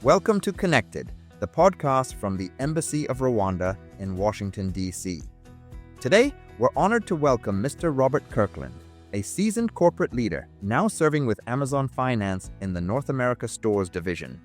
Welcome to Connected, the podcast from the Embassy of Rwanda in Washington, D.C. Today, we're honored to welcome Mr. Robert Kirkland, a seasoned corporate leader now serving with Amazon Finance in the North America Stores division.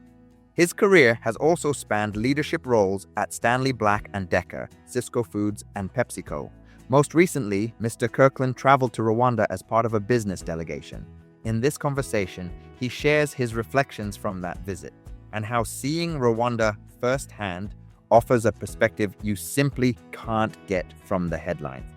His career has also spanned leadership roles at Stanley Black & Decker, Cisco Foods, and PepsiCo. Most recently, Mr. Kirkland traveled to Rwanda as part of a business delegation. In this conversation, he shares his reflections from that visit and how seeing Rwanda firsthand offers a perspective you simply can't get from the headlines.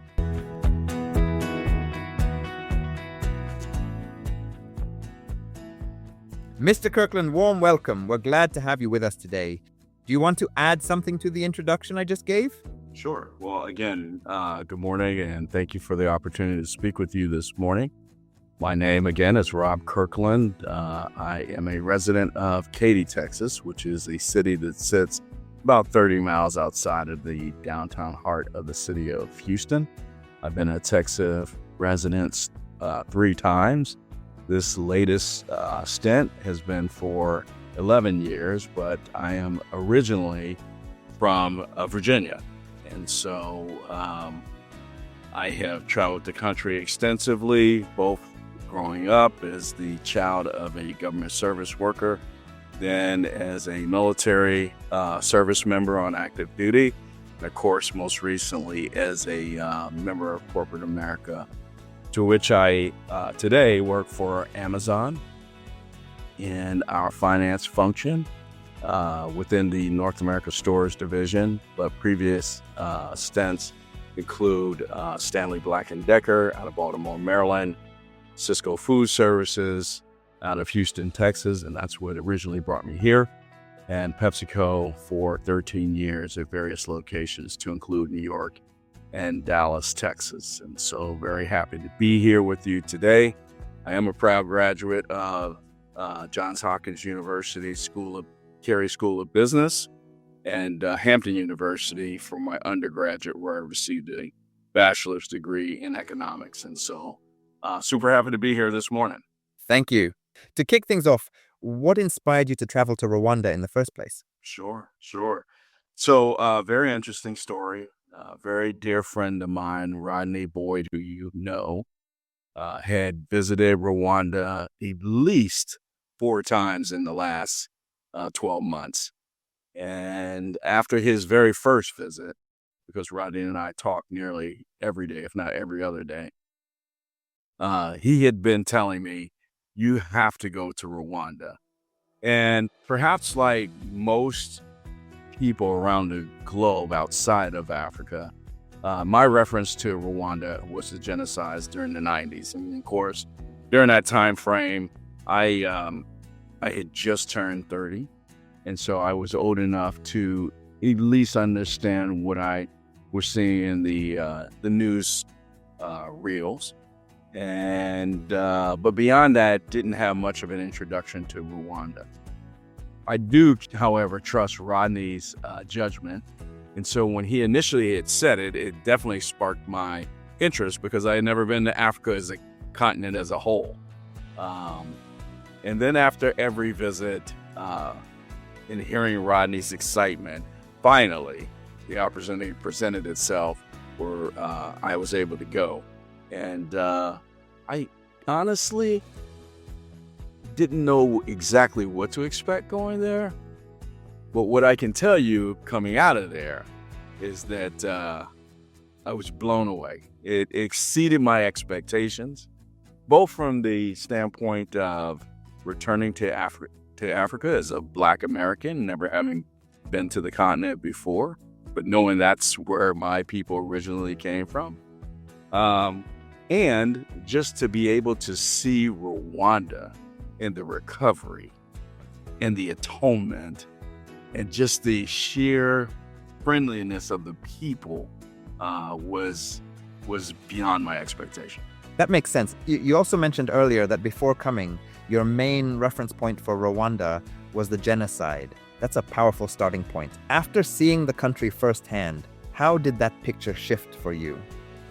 Mr. Kirkland, warm welcome. We're glad to have you with us today. Do you want to add something to the introduction I just gave? Sure. Well, again, good morning, and thank you for the opportunity to speak with you this morning. My name, again, is Rob Kirkland. I am a resident of Katy, Texas, which is a city that sits about 30 miles outside of the downtown heart of the city of Houston. I've been a Texas resident 3 times. This latest stint has been for 11 years, but I am originally from Virginia. And so I have traveled the country extensively, both growing up as the child of a government service worker, then as a military service member on active duty, and of course, most recently as a member of corporate America, to which I today work for Amazon in our finance function within the North America Stores division, but previous stints include Stanley Black & Decker out of Baltimore, Maryland, Cisco Food Services out of Houston, Texas, and that's what originally brought me here, and PepsiCo for 13 years at various locations to include New York and Dallas, Texas. And so very happy to be here with you today. I am a proud graduate of Johns Hopkins University Carey School of Business and Hampton University for my undergraduate, where I received a bachelor's degree in economics. And so super happy to be here this morning. Thank you. To kick things off, what inspired you to travel to Rwanda in the first place? Sure. So very interesting story. A very dear friend of mine, Rodney Boyd, who you know, had visited Rwanda at least 4 times in the last 12 months. And after his very first visit, because Rodney and I talk nearly every day, if not every other day, he had been telling me, you have to go to Rwanda. And perhaps like most people around the globe outside of Africa, my reference to Rwanda was the genocide during the 90s. And of course, during that time frame, I had just turned 30. And so I was old enough to at least understand what I was seeing in the news reels. And but beyond that, didn't have much of an introduction to Rwanda. I do, however, trust Rodney's judgment. And so when he initially had said it, it definitely sparked my interest because I had never been to Africa as a continent as a whole. And then after every visit and hearing Rodney's excitement, finally, the opportunity presented itself where I was able to go. And I honestly didn't know exactly what to expect going there. But what I can tell you coming out of there is that I was blown away. It exceeded my expectations, both from the standpoint of returning to Africa as a Black American, never having been to the continent before, but knowing that's where my people originally came from. And just to be able to see Rwanda and the recovery and the atonement and just the sheer friendliness of the people was beyond my expectation. That makes sense. You also mentioned earlier that before coming, your main reference point for Rwanda was the genocide. That's a powerful starting point. After seeing the country firsthand, how did that picture shift for you?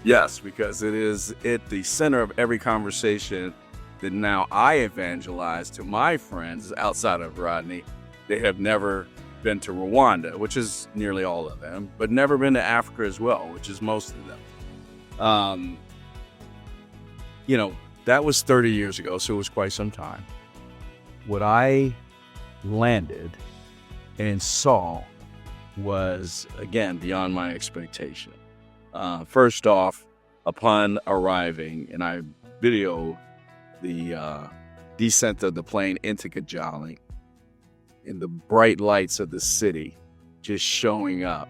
Yes, because it is at the center of every conversation that now I evangelize to my friends outside of Rodney they have never been to Rwanda, which is nearly all of them, but never been to Africa as well, which is most of them. That was 30 years ago, so it was quite some time. What I landed and saw was, again, beyond my expectation. First off, upon arriving, and I videoed the descent of the plane into Kigali, and the bright lights of the city just showing up,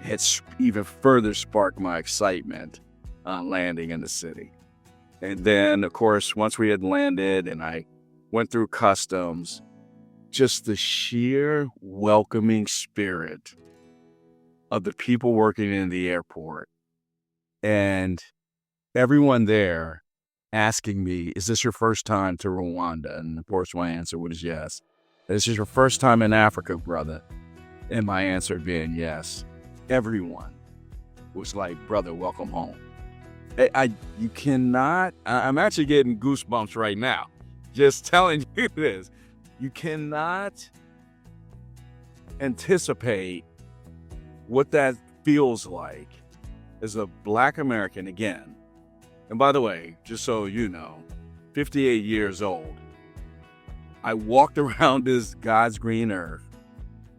had even further sparked my excitement on landing in the city. And then, of course, once we had landed and I went through customs, just the sheer welcoming spirit of the people working in the airport and everyone there asking me, is this your first time to Rwanda? And of course, my answer was yes. This is your first time in Africa, brother. And my answer being yes. Everyone was like, brother, welcome home. You cannot, I'm actually getting goosebumps right now, just telling you this. You cannot anticipate what that feels like as a Black American again. And by the way, just so you know, 58 years old, I walked around this God's green earth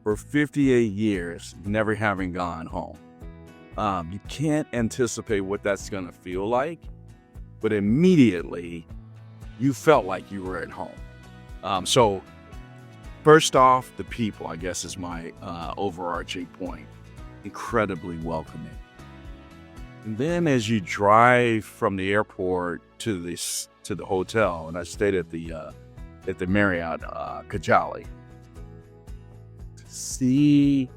for 58 years, never having gone home. You can't anticipate what that's going to feel like, but immediately you felt like you were at home. So first off, the people, I guess, is my overarching point. Incredibly welcoming. And then as you drive from the airport to the hotel, and I stayed at the Marriott Kigali, to see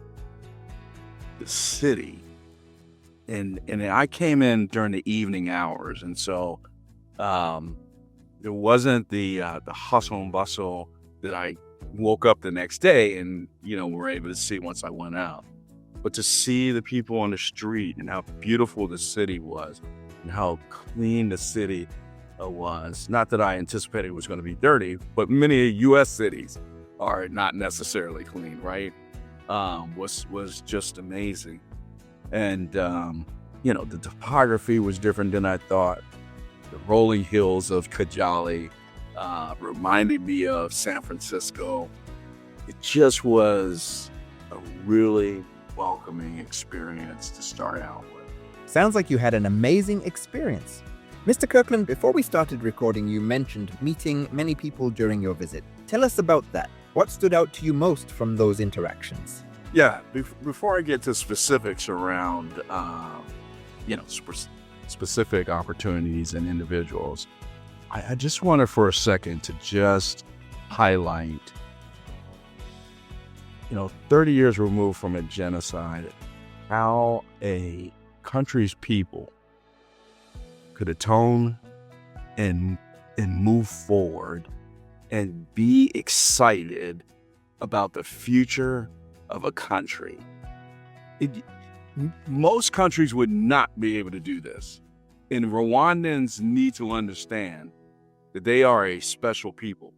the city. And I came in during the evening hours, and so there wasn't the hustle and bustle that I woke up the next day and were able to see once I went out. But to see the people on the street and how beautiful the city was and how clean the city was. Not that I anticipated it was going to be dirty, but many U.S. cities are not necessarily clean, right? Was just amazing. And, the topography was different than I thought. The rolling hills of Kigali reminded me of San Francisco. It just was a really welcoming experience to start out with. Sounds like you had an amazing experience. Mr. Kirkland, before we started recording, you mentioned meeting many people during your visit. Tell us about that. What stood out to you most from those interactions? Yeah, before I get to specifics around, specific opportunities and individuals, I just wanted for a second to just highlight, 30 years removed from a genocide, how a country's people could atone and move forward and be excited about the future of a country. Most countries would not be able to do this. And Rwandans need to understand that they are a special people.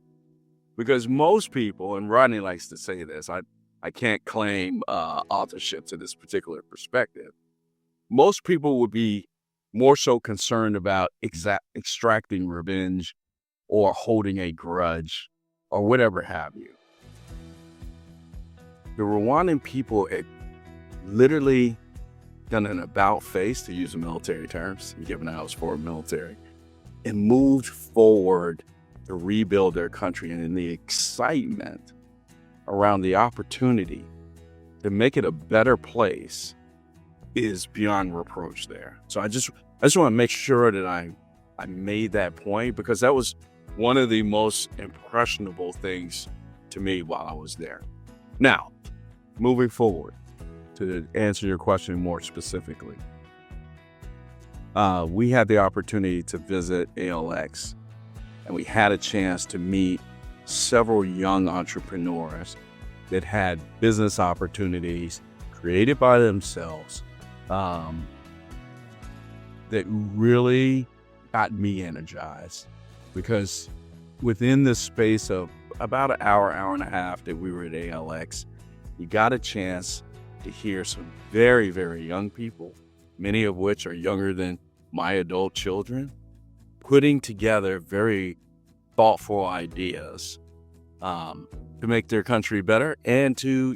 Because most people, and Rodney likes to say this, I can't claim authorship to this particular perspective. Most people would be more so concerned about extracting revenge or holding a grudge or whatever have you. The Rwandan people had literally done an about face, to use the military terms, given I was for military, and moved forward to rebuild their country. And in the excitement around the opportunity to make it a better place is beyond reproach there. So I just want to make sure that I made that point, because that was one of the most impressionable things to me while I was there. Now, moving forward, to answer your question more specifically, we had the opportunity to visit ALX, and we had a chance to meet several young entrepreneurs that had business opportunities created by themselves that really got me energized, because within this space of about an hour, hour and a half that we were at ALX, you got a chance to hear some very, very young people, many of which are younger than my adult children, putting together very thoughtful ideas to make their country better and to,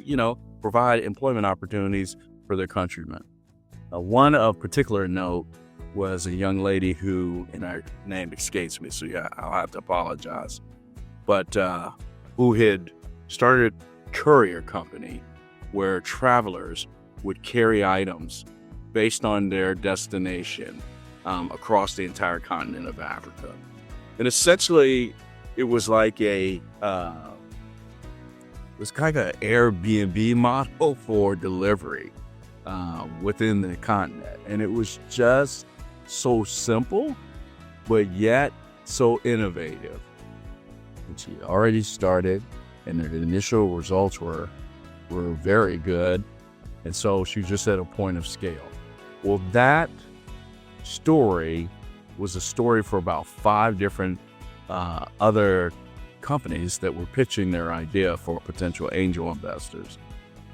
provide employment opportunities for their countrymen. One of particular note was a young lady who, and her name escapes me, so yeah, I'll have to apologize, but who had started a courier company where travelers would carry items based on their destination across the entire continent of Africa. And essentially, it was like it was kind of an Airbnb model for delivery within the continent. And it was just so simple, but yet so innovative. And she already started, and the initial results were very good. And so she was just at a point of scale. Well, that story was a story for about 5 different other companies that were pitching their idea for potential angel investors,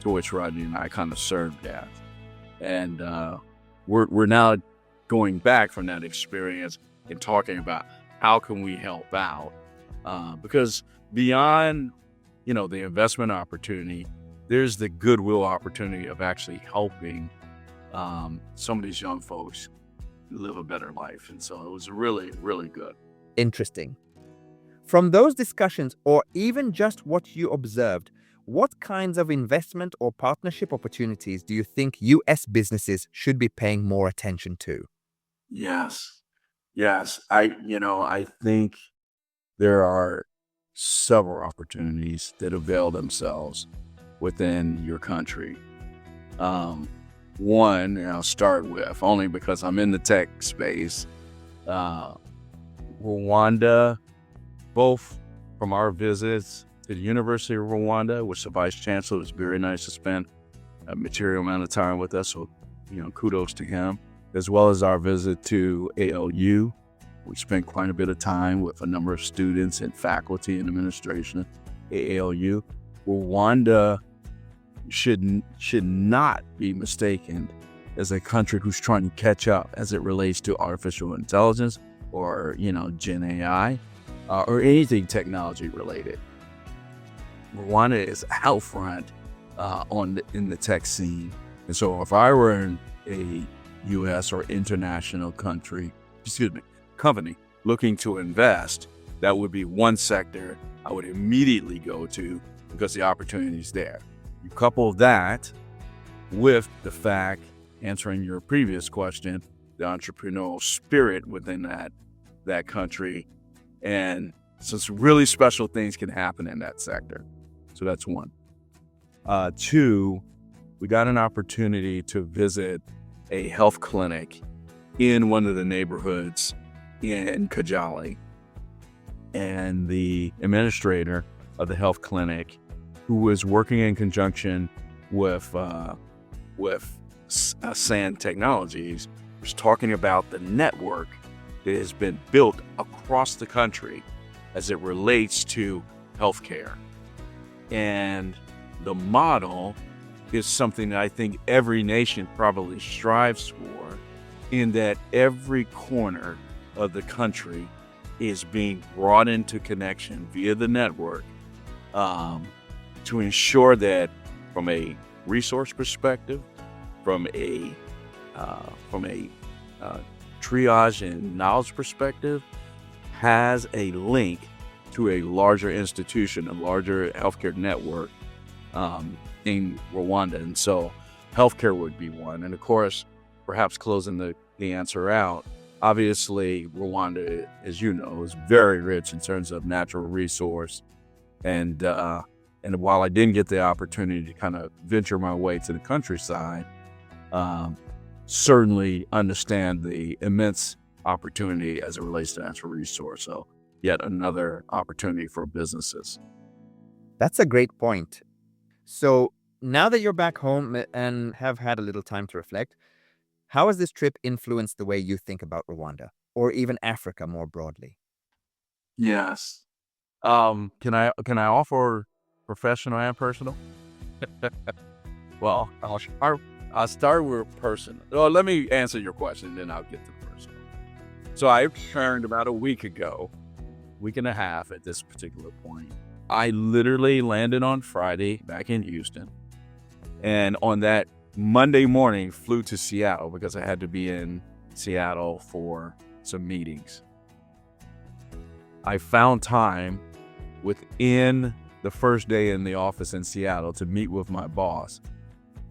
to which Rodney and I kind of served as. And we're now going back from that experience and talking about how can we help out, because beyond the investment opportunity, there's the goodwill opportunity of actually helping some of these young folks live a better life. And so it was really, really good. Interesting. From those discussions, or even just what you observed, what kinds of investment or partnership opportunities do you think U.S. businesses should be paying more attention to? Yes. I think there are several opportunities that avail themselves within your country. One, and I'll start with, only because I'm in the tech space, Rwanda, both from our visits to the University of Rwanda, which the Vice Chancellor was very nice to spend a material amount of time with us, so kudos to him, as well as our visit to ALU. We spent quite a bit of time with a number of students and faculty and administration at ALU. Rwanda should not be mistaken as a country who's trying to catch up as it relates to artificial intelligence or Gen AI or anything technology related. Rwanda is out front in the tech scene, and so if I were in a U.S. or international company looking to invest, that would be one sector I would immediately go to because the opportunity is there. You couple that with the fact, answering your previous question, the entrepreneurial spirit within that country, and some really special things can happen in that sector. So that's one. 2, we got an opportunity to visit a health clinic in one of the neighborhoods in Kigali. And the administrator of the health clinic, who was working in conjunction with SAN Technologies, was talking about the network that has been built across the country as it relates to healthcare. And the model is something that I think every nation probably strives for, in that every corner of the country is being brought into connection via the network to ensure that from a resource perspective, from a triage and knowledge perspective, has a link to a larger institution, a larger healthcare network in Rwanda. And so healthcare would be one. And of course, perhaps closing the answer out, obviously Rwanda, as you know, is very rich in terms of natural resource. And while I didn't get the opportunity to kind of venture my way to the countryside, certainly understand the immense opportunity as it relates to natural resource. So yet another opportunity for businesses. That's a great point. So now that you're back home and have had a little time to reflect, how has this trip influenced the way you think about Rwanda or even Africa more broadly? Yes. Can I offer professional and personal? Well, I'll start with personal. Well, let me answer your question, then I'll get to personal. So I returned about a week ago, week and a half at this particular point. I literally landed on Friday back in Houston, and on that Monday morning flew to Seattle because I had to be in Seattle for some meetings. I found time within the first day in the office in Seattle to meet with my boss,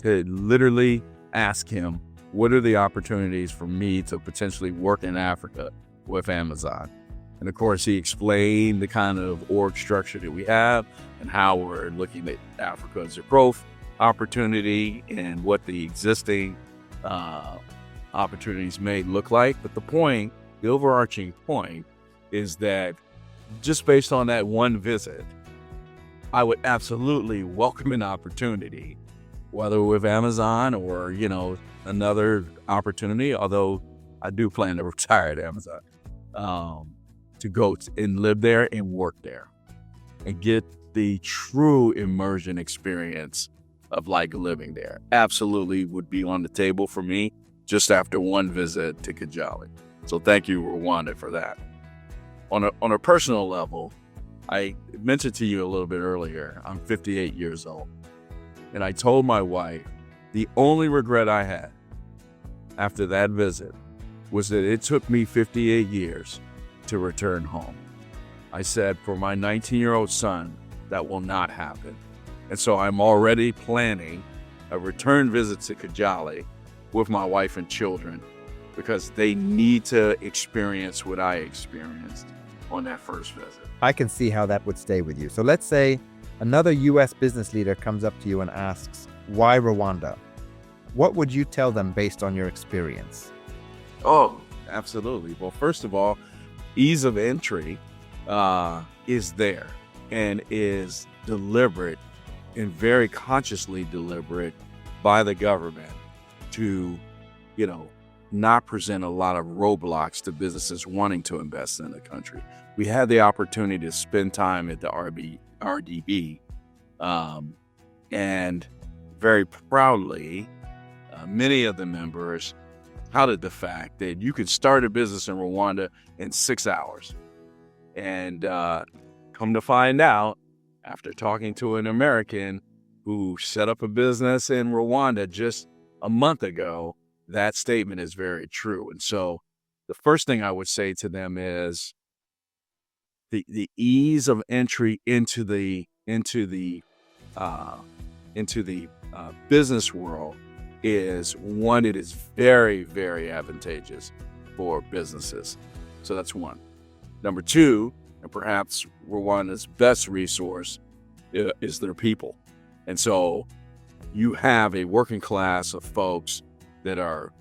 to literally ask him, what are the opportunities for me to potentially work in Africa with Amazon? And of course, he explained the kind of org structure that we have and how we're looking at Africa as a growth opportunity and what the existing opportunities may look like. But the overarching point is that just based on that one visit, I would absolutely welcome an opportunity, whether with Amazon or, another opportunity, although I do plan to retire at Amazon, to go and live there and work there and get the true immersion experience of like living there. Absolutely would be on the table for me just after one visit to Kigali. So thank you, Rwanda, for that. On a personal level, I mentioned to you a little bit earlier, I'm 58 years old. And I told my wife the only regret I had after that visit was that it took me 58 years to return home. I said, for my 19-year-old son, that will not happen. And so I'm already planning a return visit to Kigali with my wife and children because they need to experience what I experienced on that first visit. I can see how that would stay with you. So let's say another U.S. business leader comes up to you and asks, why Rwanda? What would you tell them based on your experience? Oh, absolutely. Well, first of all, ease of entry is there and is deliberate and very consciously deliberate by the government to, not present a lot of roadblocks to businesses wanting to invest in the country. We had the opportunity to spend time at the RDB, and very proudly, many of the members touted the fact that you could start a business in Rwanda in 6 hours. And come to find out, after talking to an American who set up a business in Rwanda just a month ago, that statement is very true. And so the first thing I would say to them is the ease of entry into the business world is one. It is very, very advantageous for businesses. So that's one. Number two, and perhaps Rwanda's best resource is their people. And so you have a working class of folks that are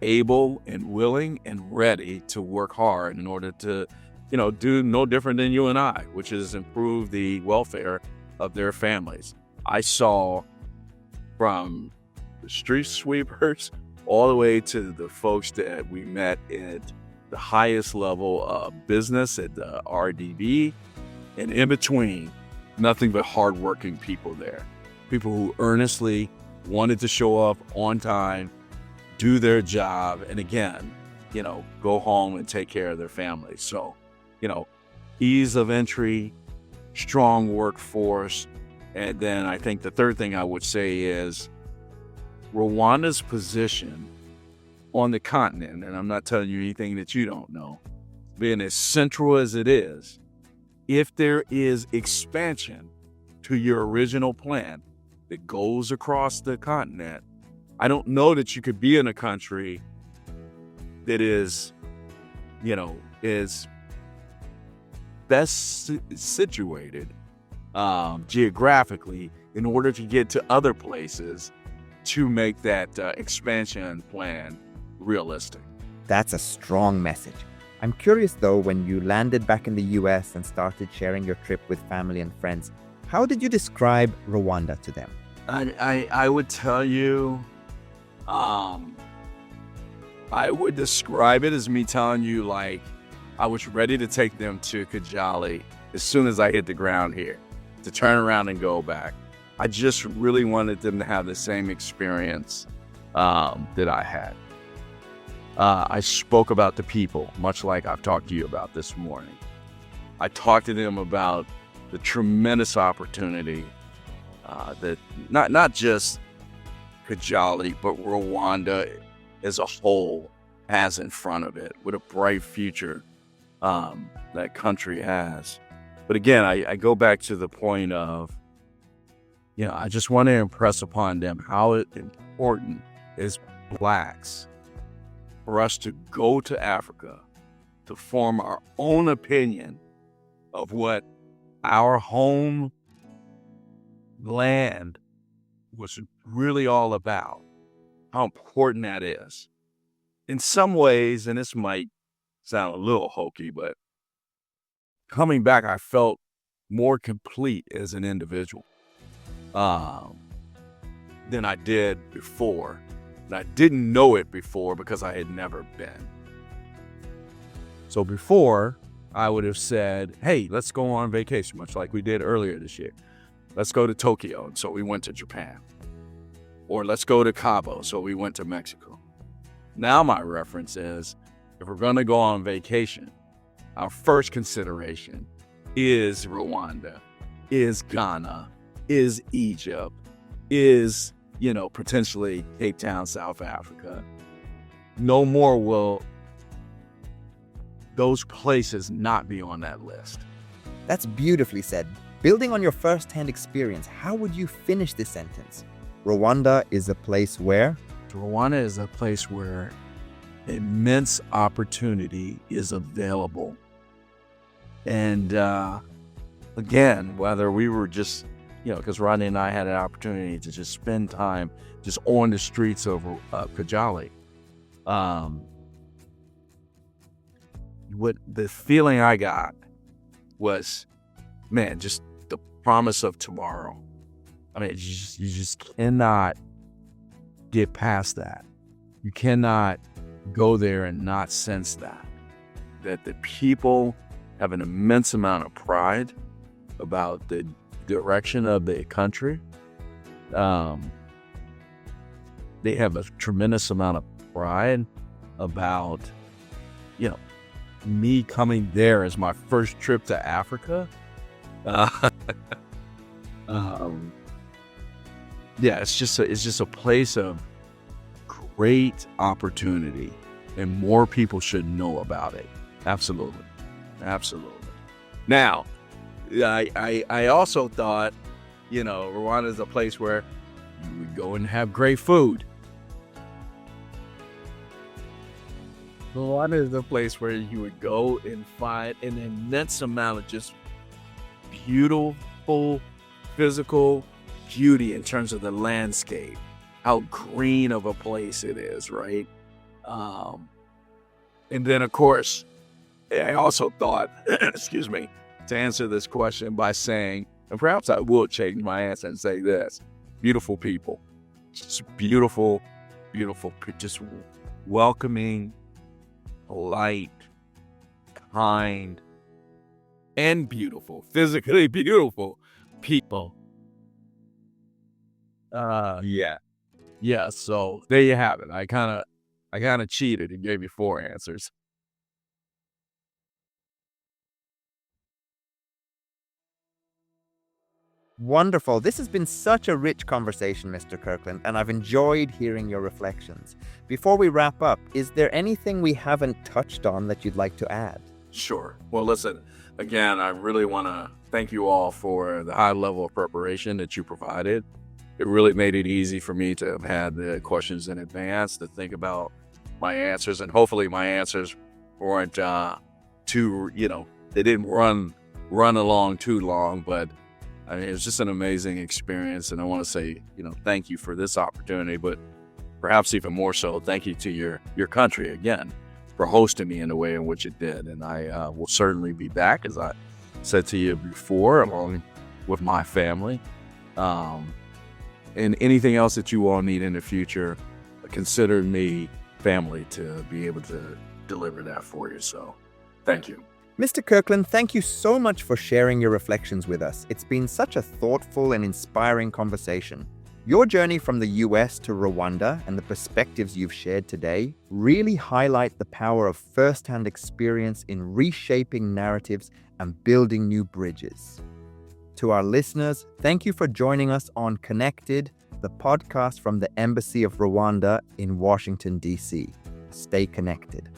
able and willing and ready to work hard in order to, do no different than you and I, which is improve the welfare of their families. I saw from the street sweepers all the way to the folks that we met at the highest level of business at the RDB, and in between, nothing but hardworking people there. People who earnestly wanted to show up on time, do their job, and again, go home and take care of their families. So, ease of entry, strong workforce. And then I think the third thing I would say is Rwanda's position on the continent, and I'm not telling you anything that you don't know, being as central as it is, if there is expansion to your original plan that goes across the continent, I don't know that you could be in a country that is best situated geographically in order to get to other places to make that expansion plan realistic. That's a strong message. I'm curious though, when you landed back in the US and started sharing your trip with family and friends, how did you describe Rwanda to them? I would tell you, I would describe it as me telling you, like, I was ready to take them to Kigali as soon as I hit the ground here, to turn around and go back. I just really wanted them to have the same experience that I had. I spoke about the people, much like I've talked to you about this morning. I talked to them about the tremendous opportunity that not just Kigali, but Rwanda as a whole has in front of it, with a bright future that country has. But again, I go back to the point of, I just want to impress upon them how important as Blacks for us to go to Africa to form our own opinion of what our home land was really all about, how important that is. In some ways, and this might sound a little hokey, but coming back, I felt more complete as an individual than I did before. And I didn't know it before because I had never been. So before, I would have said, hey, let's go on vacation, much like we did earlier this year. Let's go to Tokyo. And so we went to Japan. Or let's go to Cabo. So we went to Mexico. Now my reference is, if we're going to go on vacation, our first consideration is Rwanda, is Ghana, is Egypt, is, potentially Cape Town, South Africa. No more will those places not be on that list. That's beautifully said. Building on your first-hand experience, how would you finish this sentence? Rwanda is a place where? Rwanda is a place where immense opportunity is available. And again, whether we were just, because Rodney and I had an opportunity to just spend time just on the streets of Kigali. What the feeling I got was, man, just the promise of tomorrow. I mean, you just cannot get past that. You cannot go there and not sense that the people have an immense amount of pride about the direction of the country. They have a tremendous amount of pride about, me coming there as my first trip to Africa. It's just a place of great opportunity, and more people should know about it. Absolutely. Now, I also thought, Rwanda is a place where you would go and have great food. Rwanda is a place where you would go and find an immense amount of just beautiful physical beauty in terms of the landscape, how green of a place it is, right? And then, of course, I also thought, excuse me, to answer this question by saying, and perhaps I will change my answer and say this: beautiful people, just beautiful, just welcoming, polite, kind, and beautiful, physically beautiful people. Yeah. So there you have it. I kind of cheated and gave you 4 answers. Wonderful. This has been such a rich conversation, Mr. Kirkland, and I've enjoyed hearing your reflections. Before we wrap up, is there anything we haven't touched on that you'd like to add? Sure. Well, listen, again, I really want to thank you all for the high level of preparation that you provided. It really made it easy for me to have had the questions in advance, to think about my answers, and hopefully my answers weren't too, they didn't run along too long, but I mean, it was just an amazing experience, and I want to say, thank you for this opportunity, but perhaps even more so, thank you to your country again for hosting me in the way in which it did. And I will certainly be back, as I said to you before, along with my family. And anything else that you all need in the future, consider me family to be able to deliver that for you. So thank you. Mr. Kirkland, thank you so much for sharing your reflections with us. It's been such a thoughtful and inspiring conversation. Your journey from the US to Rwanda and the perspectives you've shared today really highlight the power of first-hand experience in reshaping narratives and building new bridges. To our listeners, thank you for joining us on Connected, the podcast from the Embassy of Rwanda in Washington, D.C. Stay connected.